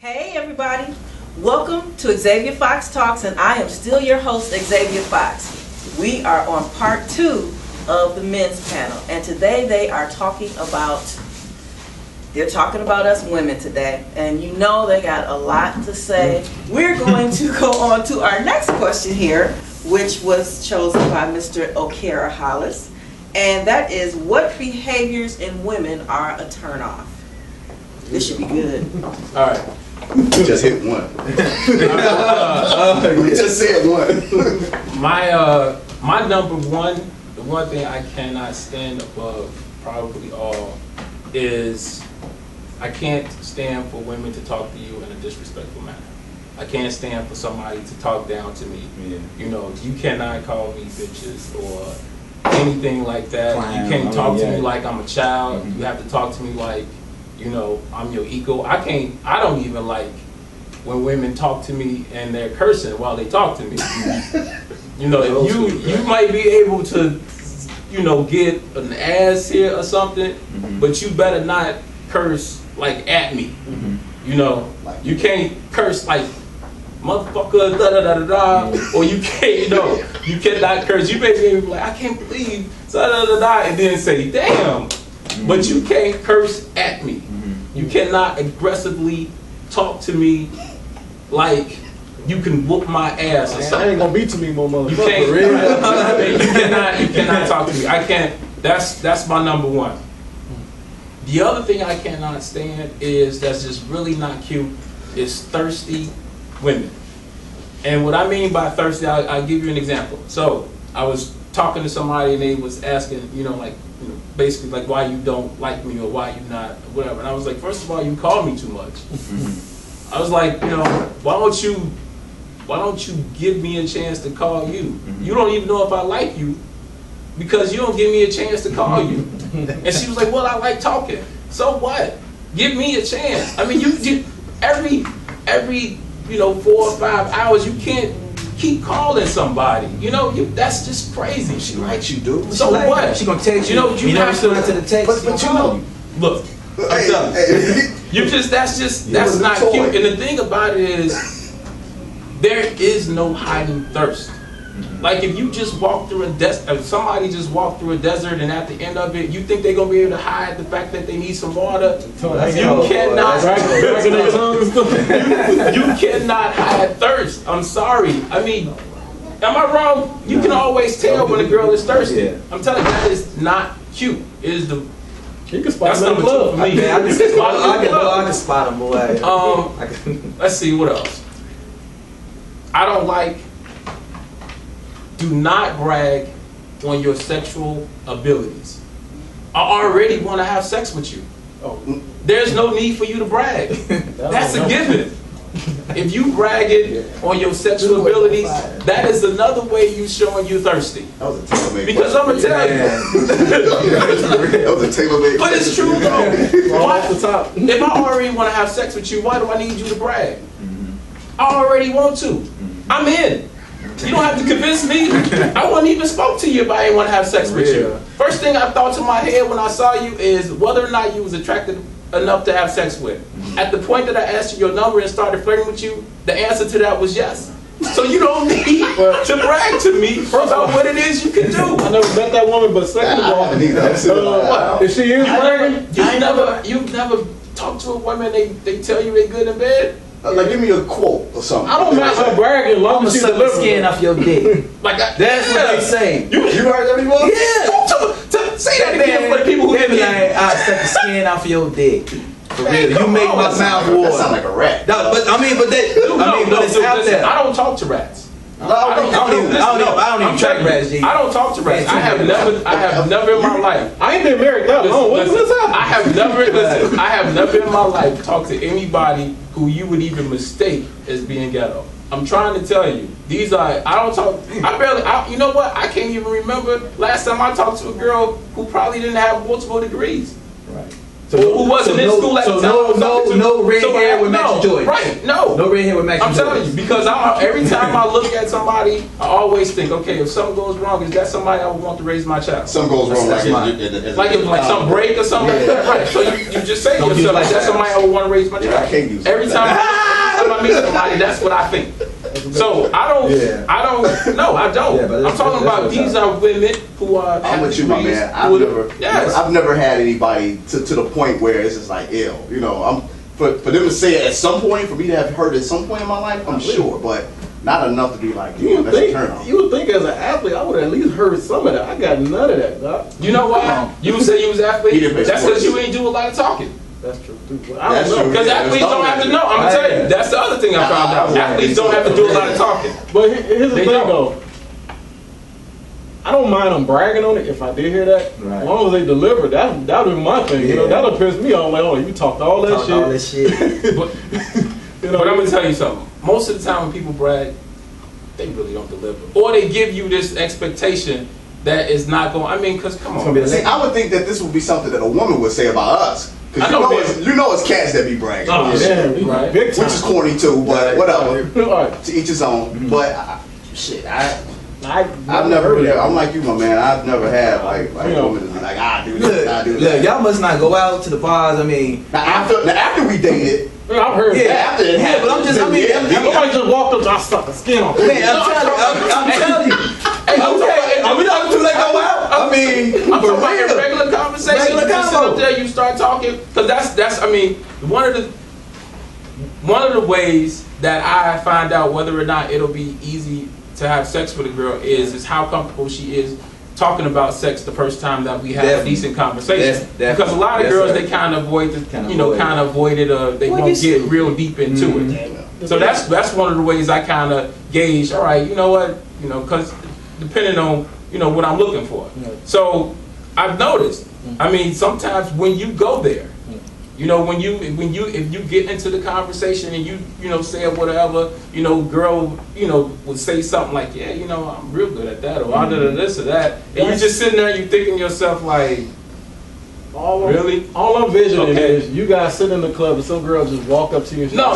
Hey everybody, welcome to Xavia Fox Talks, and I am still your host, Xavia Fox. We are on part 2 of the men's panel, and today they're talking about us women today, and you know they got a lot to say. We're going to go on to our next question here, which was chosen by Mr. O'Kara Hollis, and that is, what behaviors in women are a turn-off? This should be good. All right. We just hit one. We just said one. My number one, the one thing I cannot stand above probably all is I can't stand for women to talk to you in a disrespectful manner. I can't stand for somebody to talk down to me. Yeah. You know, you cannot call me bitches or anything like that. You can't talk to me like I'm a child. You have to talk to me like, you know, I'm your equal. I don't even like when women talk to me and they're cursing while they talk to me. You know, if you might be able to, you know, get an ass here or something, but you better not curse like at me. You know, you can't curse like motherfucker da da da da da, or you can't, you know, you cannot curse. You may be able to be like, I can't believe da da da da, and then say damn. But you can't curse at me. You cannot aggressively talk to me like you can whoop my ass or something. I ain't gonna beat to me, more motherfucker. You can't. You cannot talk to me. I can't. That's my number one. The other thing I cannot stand is that's just really not cute is thirsty women. And what I mean by thirsty, I'll give you an example. So I was talking to somebody and they was asking, you know, like, you know, basically like why you don't like me or why you not whatever. And I was like, first of all, you call me too much. I was like, you know, why don't you give me a chance to call you? You don't even know if I like you because you don't give me a chance to call you. And she was like, well, I like talking. So what? Give me a chance. I mean, you every you know 4 or 5 hours you can't keep calling somebody. You know, that's just crazy. She likes you, dude. So like what? She gonna text you. You know, you never have to respond to the text. But you know, look. I'm telling you. You just that's not cute. And the thing about it is, there is no hiding thirst. Like if you just walk through a desert, if somebody just walked through a desert, and at the end of it, you think they're gonna be able to hide the fact that they need some water? You cannot. You cannot hide thirst. I'm sorry. I mean, am I wrong? You can always tell when a girl is thirsty. I'm telling you, that is not cute. It is the. You can spot them in the club. I can spot them, boy. Let's see what else. I don't like. Do not brag on your sexual abilities. I already want to have sex with you. There's no need for you to brag. That's a given. If you bragging on your sexual abilities, that is another way you showing you thirsty. That was a tailor-made. Because I'm gonna tell you. That was a tailor-made. But it's true though. Off the top. If I already want to have sex with you, why do I need you to brag? I already want to. I'm in. You don't have to convince me. I wouldn't even spoke to you if I didn't want to have sex with you. First thing I thought to my head when I saw you is whether or not you was attracted enough to have sex with. At the point that I asked you your number and started flirting with you, the answer to that was yes. So you don't need to brag to me about what it is you can do. I never met that woman, but second of all, if she is bragging, you've never talked to a woman, they tell you they good in bed? Like, give me a quote or something. I don't mind her bragging as long as she suck the delivers. skin off your dick. Like That's what they say. You heard that before? Yeah. Say that again for the people who didn't like, I suck the skin off your dick. For real. You make my mouth water. That sound like a rat. No, but it's out there. I don't talk to rats. I don't even track rats, G. I don't talk to rats. I have never in my life. I ain't been married that long. What's up? I have never in my life talked to anybody who you would even mistake as being ghetto. I'm trying to tell you, you know what? I can't even remember last time I talked to a girl who probably didn't have multiple degrees. Right. who wasn't in school at the time. No red hair with matching Jordan. Right, no. No red hair with matching I'm telling you, because every time I look at somebody, I always think, okay, if something goes wrong, is that somebody I would want to raise my child? Something goes wrong, like if some break or something like that, right? So you just say to yourself, like, that's somebody I would want to raise my child. I can't use every time I meet somebody, that's what I think. So I don't. No, I don't. Yeah, I'm talking about these are women who are. I'm with you, my man. I've never had anybody to the point where it's just like ill. You know, for them to say it at some point, for me to have heard it at some point in my life, I'm sure, but not enough to be like, yeah, that's a turn on. You would think as an athlete, I would have at least heard some of that. I got none of that, dog. You know why? You would say you was an athlete? That's because you ain't do a lot of talking. That's true too. That's true. Because athletes don't have to know. I'm gonna tell you. That's the other thing I found out. Athletes don't have to do a lot of talking. But here's the thing though. I don't mind them bragging on it if I did hear that. Right. As long as they deliver, that'll be my thing. Yeah. You know, that'll piss me off. Like, oh, you talked all that shit. But I'm gonna tell you something. Most of the time when people brag, they really don't deliver, or they give you this expectation that is not going. I mean, because come on. See, I would think that this would be something that a woman would say about us. Because you know it's cats that be bragging. Oh, yeah, right. Which is corny too, but whatever. To each his own. Mm-hmm. But shit, I've never. I'm like you, my man. I've never had like women to be like, I do this, I do that. Look, y'all must not go out to the bars. I mean, after we dated. I've heard that. After it happened. But I'm just. I mean, nobody just walked up to us, suck the skin off. Man, I'm telling you. Are we not too late go out? I mean, I'm talking about your regular conversation. You sit up there, you start talking, because that's. I mean, one of the ways that I find out whether or not it'll be easy to have sex with a girl is how comfortable she is talking about sex the first time that we have a decent conversation. Because a lot of girls they kind of avoid it, or they won't get real deep into it. So that's one of the ways I kind of gauge. All right, you know what, because depending on what I'm looking for. So I've noticed. I mean, sometimes when you go there, if you get into the conversation and you say whatever, girl, would say something like, yeah, I'm real good at that, or I did this or that, and you're just sitting there, and you thinking yourself like, really? All I'm visioning is you guys sit in the club and some girl just walk up to you and No.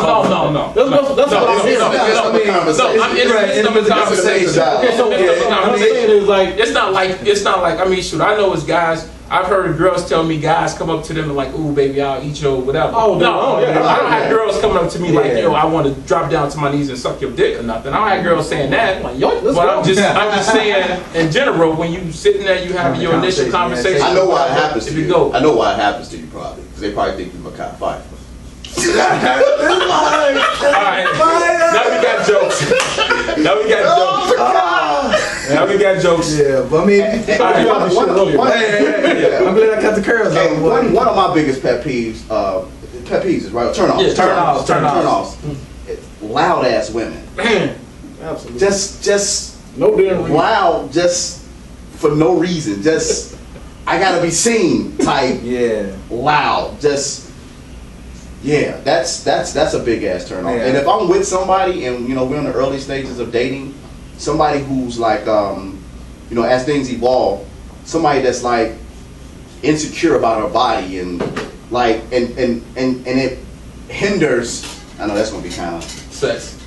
That's what I'm hearing. I'm interested in the conversation. Okay, so what I'm saying is like, it's not like, I mean, shoot, I know it's guys. I've heard girls tell me guys come up to them and like, ooh, baby, I'll eat your whatever. Oh, no. I don't have girls coming up to me like, yo, I want to drop down to my knees and suck your dick or nothing. I don't have girls saying that. Like, yo, but I'm just saying in general, when you sitting there, you have your initial conversation. I know why it happens to you. I know why it happens to you probably, because they probably think you're a kind of fight. Alright, now we got jokes. Yeah, but I mean, I'm glad I got the curls on. One of my biggest pet peeves is right. Turn-offs. Loud ass women. Absolutely. Just no damn reason. Loud, just for no reason. Just I gotta be seen type. Yeah. Loud. Just. Yeah, that's a big ass turn off. Yeah. And if I'm with somebody and we're in the early stages of dating, somebody who's like as things evolve, somebody that's like insecure about her body and like and it hinders. I know that's gonna be kind of sex.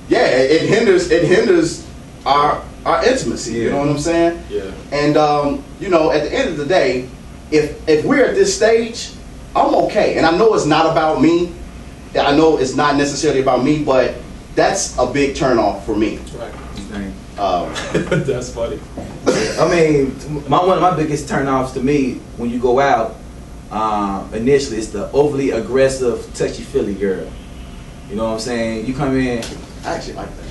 Yeah, it hinders our intimacy. Yeah. You know what I'm saying? Yeah. And at the end of the day, if we're at this stage, I'm okay, and I know it's not about me. I know it's not necessarily about me, but that's a big turn off for me. Right. That's funny. I mean, one of my biggest turn offs to me when you go out, initially, it's the overly aggressive, touchy-feely girl. You know what I'm saying? You come in. I actually like that.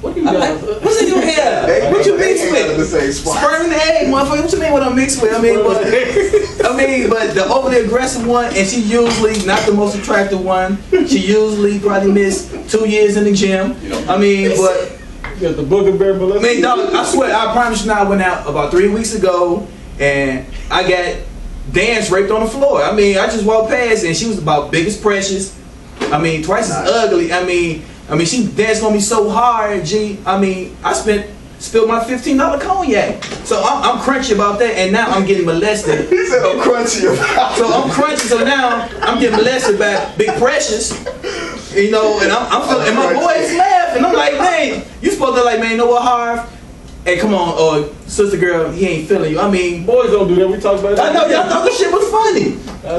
What do you got? What's in your hair? What you mixed with? Sperm and egg, motherfucker. What you mean what I'm mixed with? I mean, but the overly aggressive one, and she usually not the most attractive one. She usually probably missed 2 years in the gym. I mean, but you got the booger bear bullet. I mean, dog, I swear, I promise you now, I went out about 3 weeks ago, and I got dance raped on the floor. I mean, I just walked past, and she was about big as Precious. I mean, twice as ugly. I mean, she danced on me so hard, G. I mean, I spent spilled my $15 cognac. So I'm crunchy about that, and now I'm getting molested. He said I'm crunchy about it. So I'm crunchy, so now I'm getting molested by Big Precious. You know, and I'm feeling, and my boys laughing. I'm like, man, you supposed to like, man, you know what, Harv? Hey, come on, sister girl, he ain't feeling you. I mean, boys don't do that. We talked about that. I know, y'all thought the shit was funny.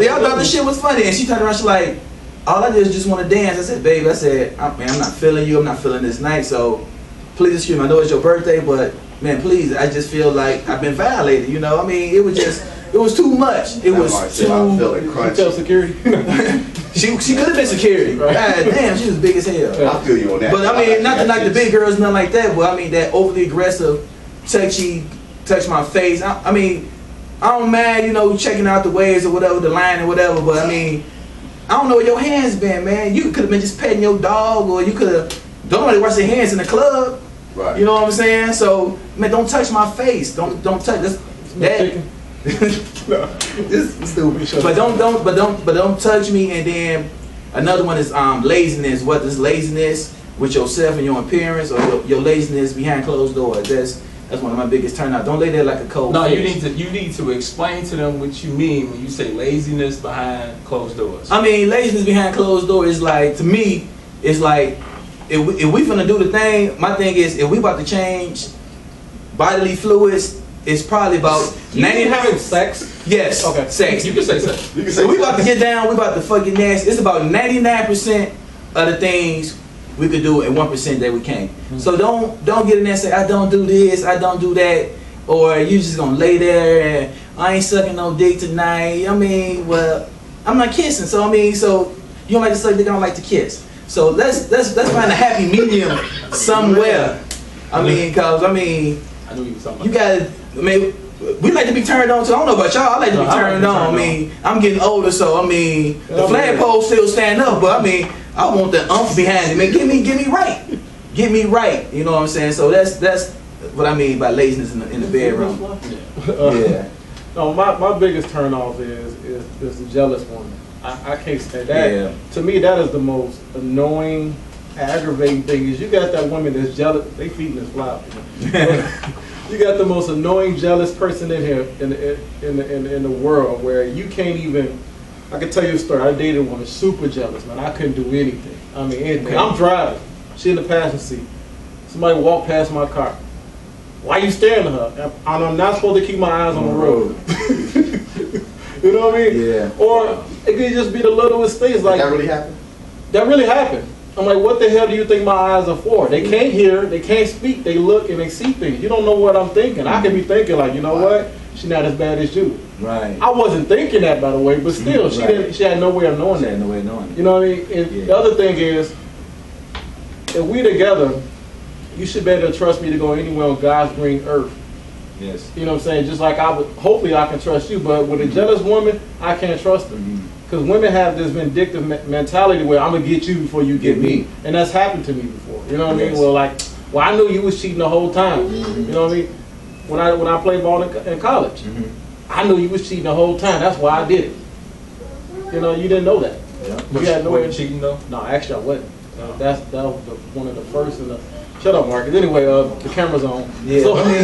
Y'all thought the shit was funny. And she turned around, she like, all I did is just want to dance. I said, babe, I said, man, I'm not feeling you. I'm not feeling this night. So please excuse me. I know it's your birthday, but man, please, I just feel like I've been violated. You know, I mean, it was too much. It was too. I'm feeling crunchy. Tell security. She could have been security. God damn, she was big as hell. I feel you on that. But I mean, not to like the big girls, nothing like that. But I mean, that overly aggressive, touch my face. I mean, I don't mind, you know, checking out the waves or whatever, the line or whatever. But I mean, I don't know where your hands been, man. You could have been just petting your dog, or you could have. Don't nobody wash their hands in the club. Right. You know what I'm saying? So, man, don't touch my face. Don't touch this. That. This is stupid. But don't touch me. And then another one is laziness. What is laziness with yourself and your appearance, or your laziness behind closed doors? That's one of my biggest turnout. Don't lay there like a cold. No, face. you need to explain to them what you mean when you say laziness behind closed doors. I mean, laziness behind closed doors is like, to me, it's like, if we finna do the thing, my thing is, if we about to change bodily fluids, it's probably about 90 having sex. Yes. Okay. Sex. You can say sex. You can say If we about to get down, we about to fucking nasty. It's about 99% of the things we could do and 1% that we can't. So don't get in there and say, I don't do this, I don't do that, or you just gonna lay there and I ain't sucking no dick tonight. I mean, well, I'm not kissing, so I mean, so you don't like to suck dick, I don't like to kiss. So let's find a happy medium somewhere. I mean, cause I mean, I knew you were talking about you gotta, I mean, we like to be turned on too. I don't know about y'all. I like to be turned on. I mean, I'm getting older, so I mean, the flagpole still stand up, but I mean, I want the umph behind it. Man, get me right. Get me right. You know what I'm saying? So that's what I mean by laziness in the bedroom. Yeah. No, my biggest turn off is the jealous woman. I can't stand that. Yeah. To me, that is the most annoying, aggravating thing. Is you got that woman that's jealous. They feeding this flower. You got the most annoying, jealous person in here in the world, where you can't even. I can tell you a story. I dated one super jealous, man. I couldn't do anything. I mean, anything. Okay. I'm driving. She in the passenger seat. Somebody walked past my car. Why you staring at her? And I'm not supposed to keep my eyes on the road. You know what I mean? Yeah. Or it could just be the littlest things. Like that really happened? That really happened. I'm like, what the hell do you think my eyes are for? They can't hear, they can't speak, they look and they see things. You don't know what I'm thinking. I could be thinking like, you know what? She's not as bad as you. Right. I wasn't thinking that, by the way, but still, she had no way of knowing that. She had no way of knowing it. You know what I mean? And the other thing is, if we together, you should be able to trust me to go anywhere on God's green earth. Yes. You know what I'm saying? Just like hopefully I can trust you, but with a jealous woman, I can't trust her. Because women have this vindictive mentality where I'm going to get you before you get me. And that's happened to me before. You know what I mean? Well, I knew you was cheating the whole time. You know what I mean? When I played ball in college, I knew you was cheating the whole time. That's why I did it. You know, you didn't know that. Yeah. You had no way of cheating though? No, actually I wasn't. That was one of the first in the... Shut up, Marcus. Anyway, the camera's on. Yeah. So, I mean,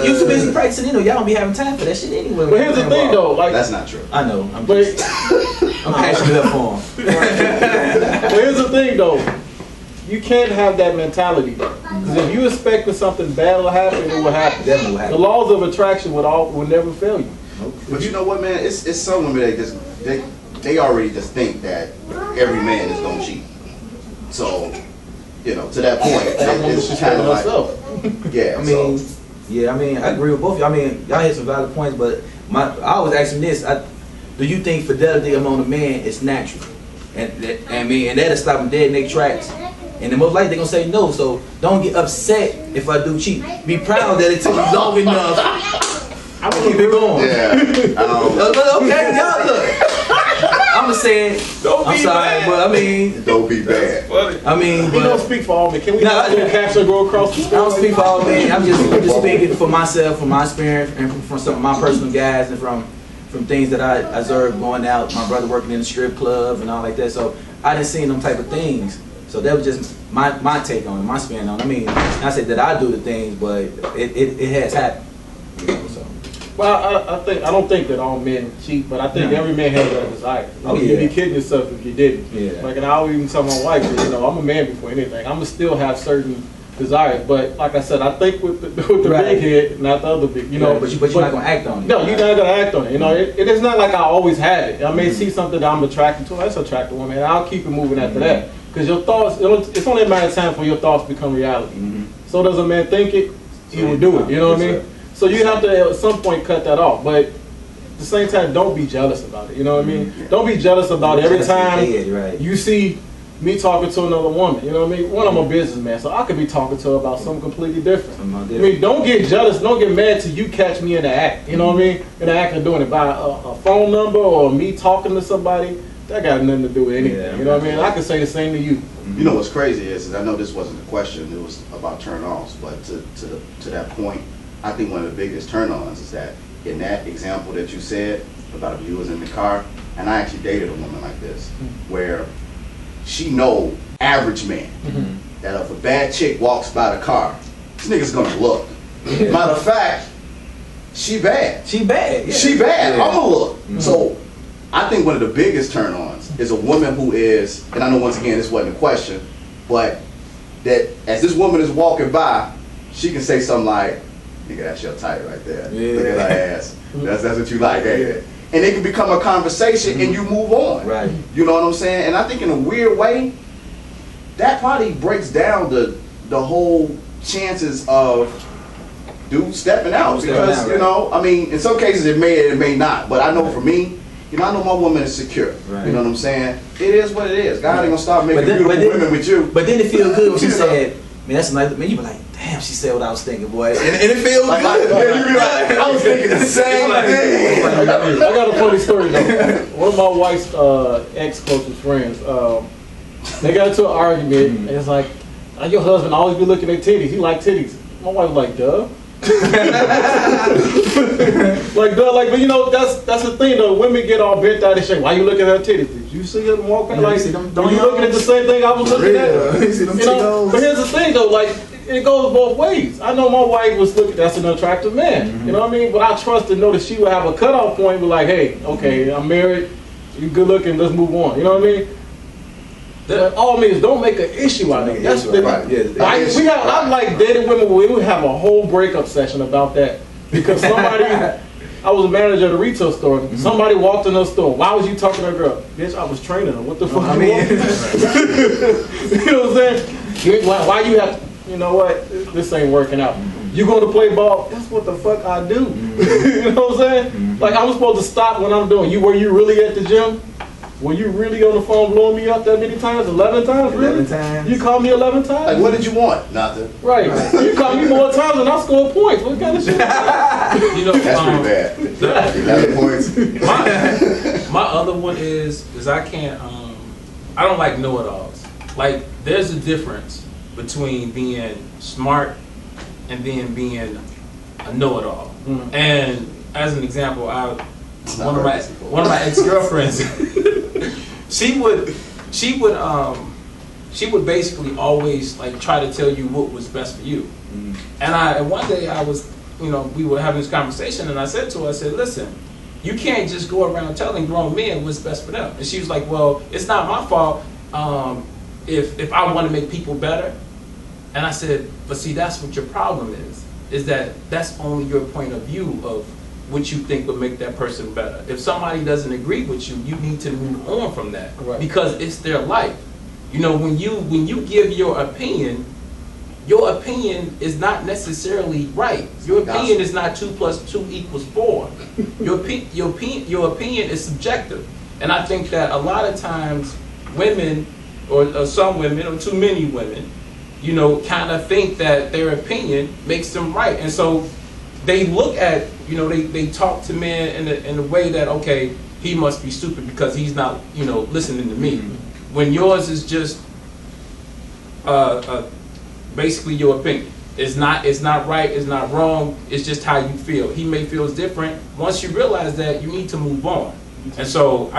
you too busy practicing. You know, y'all don't be having time for that shit anyway. But here's the thing, though. Like, that's not true. I know. I'm passionate up for him. But here's the thing, though. You can't have that mentality. Because if you expecting something bad will happen, it will happen. Definitely will happen. The laws of attraction will never fail you. But you know what, man? It's some women that just they already just think that every man is gonna cheat. So, you know, to that point, it's kind of like, yeah. I mean, I agree with both of you. I mean, y'all hit some valid points, but I was asking this: do you think fidelity among a man is natural? And that'll stop them dead in their tracks. And the most likely they're gonna say no. So don't get upset if I do cheat. Be proud that it took you long enough. I'm gonna keep it going. Yeah. Okay, y'all look. I'm just saying. I'm sorry, but I mean, don't be bad. I mean, we don't speak for all men. Can we not do a capture go across the screen? I don't speak for all men. I'm just speaking for myself, from my experience, and from some of my personal guys, and from things that I observed going out. My brother working in the strip club and all like that. So I didn't see them type of things. So that was just my take on it, my spin on it. I mean, I said that I do the things, but it has happened. You know, so. Well, I don't think that all men cheat, but I think every man has that desire. Oh, You'd be kidding yourself if you didn't. Yeah. Like, and I always even tell my wife that, you know, I'm a man before anything. I'm gonna still have certain desires, but like I said, I think with the big head, not the other big. You know, but you're not gonna act on it. No, you're not gonna act on it. You know, it is not like I always have it. I may see something that I'm attracted to. That's attractive woman, and I'll keep it moving after that. Because your thoughts, it's only a matter of time for your thoughts become reality. So does a man think it, he will do it. You know what I mean? So you have to at some point cut that off. But at the same time, don't be jealous about it. You know what I mean? Don't be jealous about every time you see me talking to another woman. You know what I mean? One, I'm a businessman, so I could be talking to her about something completely different. I mean, don't get jealous, don't get mad till you catch me in the act. You know what I mean? In the act of doing it by a phone number or me talking to somebody. That got nothing to do with anything. You know what I mean? I can say the same to you. You know what's crazy is I know this wasn't the question. It was about turn-offs, but to that point, I think one of the biggest turn-ons is that in that example that you said about if you was in the car, and I actually dated a woman like this, where she know average man that if a bad chick walks by the car, this nigga's gonna look. Matter of fact, she bad. She bad. Yeah. She bad. I'ma look. So I think one of the biggest turn-ons is a woman who is, and I know once again this wasn't a question, but that as this woman is walking by, she can say something like, "Nigga, that's your type right there. Look at her ass. That's what you like, ain't it?" And it can become a conversation and you move on. Right. You know what I'm saying? And I think in a weird way, that probably breaks down the whole chances of dudes stepping out. Because, you know, I mean, in some cases it may not. But I know for me, you know, I know my woman is secure. Right. You know what I'm saying? It is what it is. God ain't gonna stop making beautiful women with you. But then it feels good when she said, man, that's nice. Man, you be like, damn, she said what I was thinking, boy. And it feels good. You be like, I was thinking the same thing. I got a funny story though. One of my wife's ex-closest friends, they got into an argument, and it's like, your husband always be looking at titties. He like titties. My wife was like, duh. Like, duh, like, but you know, that's the thing though. Women get all bent out of shape. Why you looking at her titties? Did you see them walking? Like, you looking at the same thing I was looking at? You know, but here's the thing though, like, it goes both ways. I know my wife was looking, that's an attractive man. You know what I mean? But I trust and know that she would have a cutoff point, be like, hey, okay, I'm married, you good looking, let's move on. You know what I mean? That all means don't make an issue out of it. That's the thing. I like dating women where we have a whole breakup session about that. Because somebody, I was a manager at a retail store. Somebody walked in the store. Why was you talking to a girl? Bitch, I was training her. What the fuck? I mean, you know what I'm saying? Why you have? You know what? This ain't working out. You going to play ball? That's what the fuck I do. You know what I'm saying? Like I'm supposed to stop when I'm doing. Were you really at the gym? Were you really on the phone blowing me up that many times? 11 times? Really? 11 times. You called me 11 times? Like, what did you want? Nothing. Right. You called me more times than I scored points. What kind of shit? You know, that's pretty bad. 11 points. My other one is I can't, I don't like know-it-alls. Like, there's a difference between being smart and then being a know-it-all. And as an example, one of my ex-girlfriends, she would basically always like try to tell you what was best for you. And one day I was, you know, we were having this conversation, and I said to her, I said, listen, you can't just go around telling grown men what's best for them. And she was like, well, it's not my fault if I want to make people better. And I said, but see, that's what your problem is that that's only your point of view of what you think would make that person better. If somebody doesn't agree with you, you need to move on from that. Right. Because it's their life. You know, when you give your opinion is not necessarily right. Your opinion is not 2 + 2 = 4. Your opinion is subjective. And I think that a lot of times women, or some women, or too many women, you know, kind of think that their opinion makes them right. And so they look at, you know, they talk to men in a way that, okay, he must be stupid because he's not, you know, listening to me. When yours is just basically your opinion. It's not right, it's not wrong, it's just how you feel. He may feel different. Once you realize that, you need to move on. And so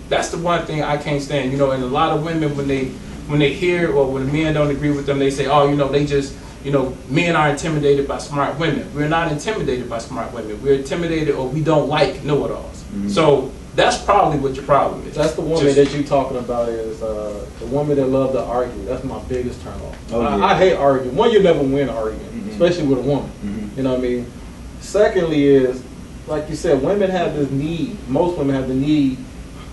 that's the one thing I can't stand, you know, and a lot of women when they when they hear or when men don't agree with them, they say, oh, you know, they just, you know, men are intimidated by smart women. We're not intimidated by smart women. We're intimidated or we don't like know-it-alls. So that's probably what your problem is. That's the woman that you're talking about is the woman that love to argue. That's my biggest turn off. I hate arguing. One, you never win arguing, especially with a woman. You know what I mean? Secondly is, like you said, women have this need, most women have the need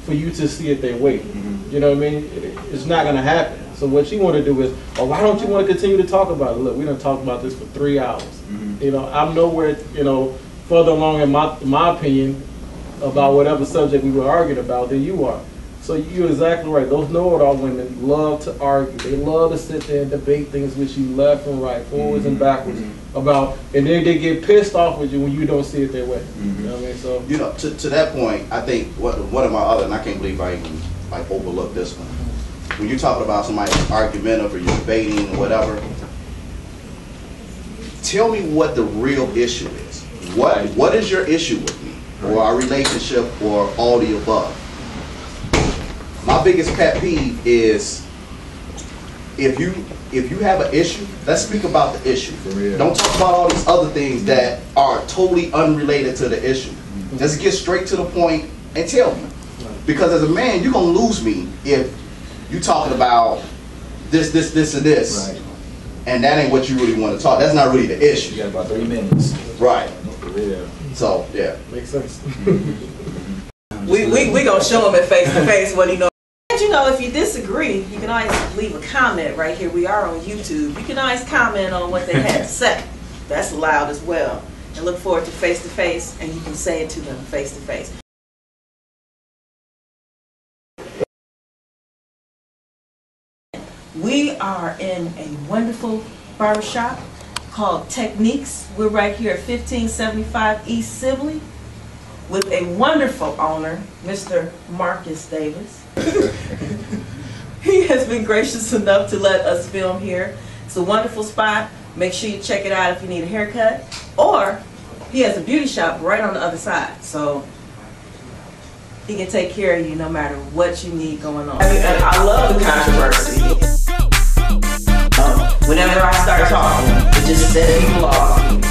for you to see it their way. You know what I mean? It's not going to happen. So what you want to do is, oh, why don't you want to continue to talk about it? Look, we done talked about this for 3 hours. You know, I'm nowhere, you know, further along in my opinion about whatever subject we were arguing about than you are. So you're exactly right. Those know-it-all women love to argue. They love to sit there and debate things with you left and right, forwards and backwards about, and then they get pissed off with you when you don't see it their way. You know what I mean? So you know, to that point, I think one of my other, and I can't believe I even like overlooked this one. When you're talking about somebody argumentative or you're debating or whatever, tell me what the real issue is. What is your issue with me, or our relationship, or all the above? My biggest pet peeve is if you have an issue, let's speak about the issue. Don't talk about all these other things that are totally unrelated to the issue. Just get straight to the point and tell me. Because as a man, you're gonna lose me if you talking about this, and this, and that ain't what you really want to talk. That's not really the issue. You got about 3 minutes. Right. So yeah, makes sense. we gonna show him at face to face what he knows. And you know, if you disagree, you can always leave a comment right here. We are on YouTube. You can always comment on what they had to say. That's allowed as well. And look forward to face, and you can say it to them face to face. We are in a wonderful barbershop called Techniques. We're right here at 1575 East Sibley with a wonderful owner, Mr. Marcus Davis. He has been gracious enough to let us film here. It's a wonderful spot. Make sure you check it out if you need a haircut. Or he has a beauty shop right on the other side. So he can take care of you no matter what you need going on. And I love the controversy. Whenever I start talking, it just sets people off.